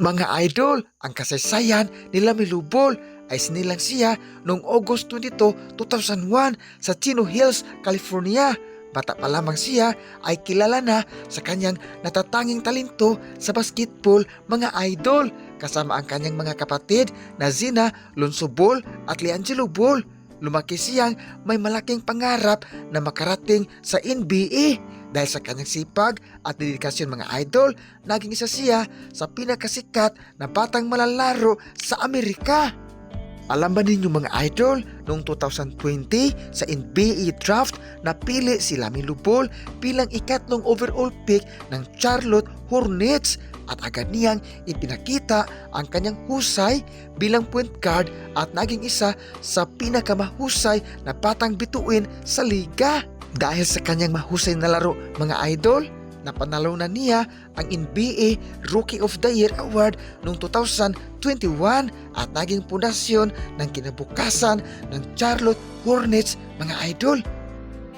Mga idol, ang kasaysayan nila Milubol ay sinilang siya noong August 22, 2001 sa Chino Hills, California. Bata pa lamang siya ay kilala na sa kanyang natatanging talento sa basketball, mga idol, kasama ang kanyang mga kapatid na Zina Lonzo Ball at Leangelo Ball. Lumaki siyang may malaking pangarap na makarating sa NBA. Dahil sa kanyang sipag at dedikasyon, mga idol, naging isa siya sa pinakasikat na batang malalaro sa Amerika. Alam ba ninyo, mga idol, noong 2020 sa NBA draft, napili si Lamelo Ball bilang ikatlong overall pick ng Charlotte Hornets at agad niyang ipinakita ang kanyang husay bilang point guard at naging isa sa pinakamahusay na batang bituin sa liga. Dahil sa kanyang mahusay na laro, mga idol, napanalo na niya ang NBA Rookie of the Year Award noong 2021 at naging pundasyon ng kinabukasan ng Charlotte Hornets, mga idol.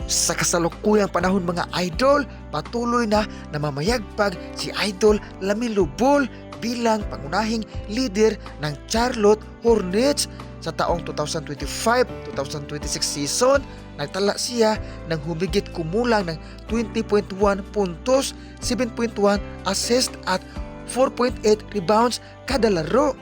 Sa kasalukuyang panahon, mga idol, patuloy na namamayagpag si Idol Lamelo Ball bilang pangunahing leader ng Charlotte Hornets. Sa taong 2025-2026 season, nagtala siya ng humigit kumulang ng 20.1 puntos, 7.1 assist at 4.8 rebounds kada laro.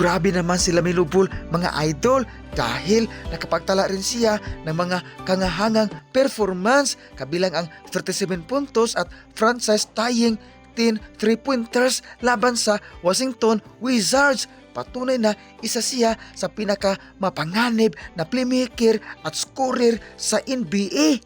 Grabe naman si Lamelo Ball, mga idol, dahil nakapagtala rin siya ng mga kangahangang performance, kabilang ang 37 puntos at franchise-tying 10 3-pointers laban sa Washington Wizards. Patunay na isa siya sa pinakamapanganib na playmaker at scorer sa NBA.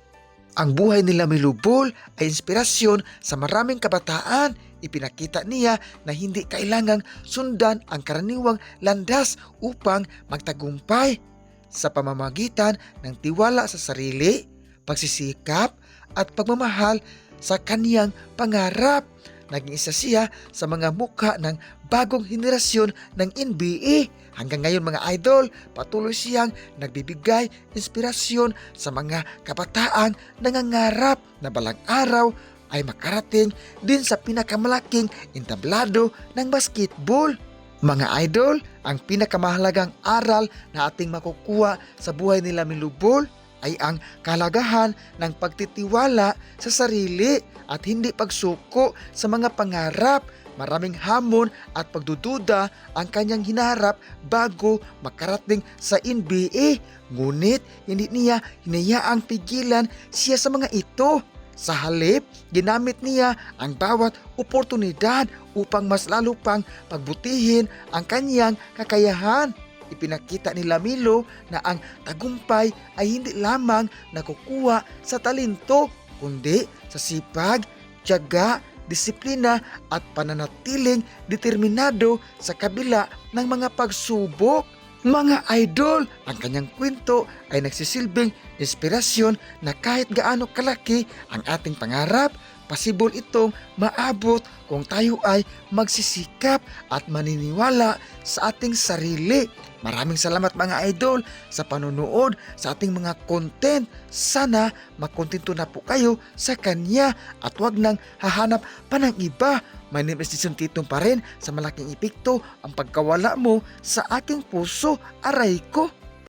Ang buhay ni Lamelo Ball ay inspirasyon sa maraming kabataan. Ipinakita niya na hindi kailangang sundan ang karaniwang landas upang magtagumpay, sa pamamagitan ng tiwala sa sarili, pagsisikap at pagmamahal sa kaniyang pangarap. Naging isa siya sa mga mukha ng bagong henerasyon ng NBA. Hanggang ngayon, mga idol, patuloy siyang nagbibigay inspirasyon sa mga kabataang nangangarap na balang araw ay makarating din sa pinakamalaking entablado ng basketball. Mga idol, ang pinakamahalagang aral na ating makukuha sa buhay ni Lamelo Ball ay ang kahalagahan ng pagtitiwala sa sarili at hindi pagsuko sa mga pangarap. Maraming hamon at pagdududa ang kanyang hinaharap bago makarating sa NBA. Ngunit hindi niya hinayaang pigilan siya sa mga ito. Sa halip, ginamit niya ang bawat oportunidad upang mas lalo pang pagbutihin ang kanyang kakayahan. Ipinakita ni Lamelo na ang tagumpay ay hindi lamang nakukuha sa talento, kundi sa sipag, tiyaga, disiplina at pananatiling determinado sa kabila ng mga pagsubok. Mga idol, ang kanyang kwento ay nagsisilbing inspirasyon na kahit gaano kalaki ang ating pangarap, pasibol itong maabot kung tayo ay magsisikap at maniniwala sa ating sarili. Maraming salamat, mga idol, sa panonood sa ating mga content. Sana makontento na po kayo sa kanya at wag nang hahanap pa ng iba. My name is Jason Titong pa rin. Sa malaking epekto ang pagkawala mo sa aking puso. Aray ko!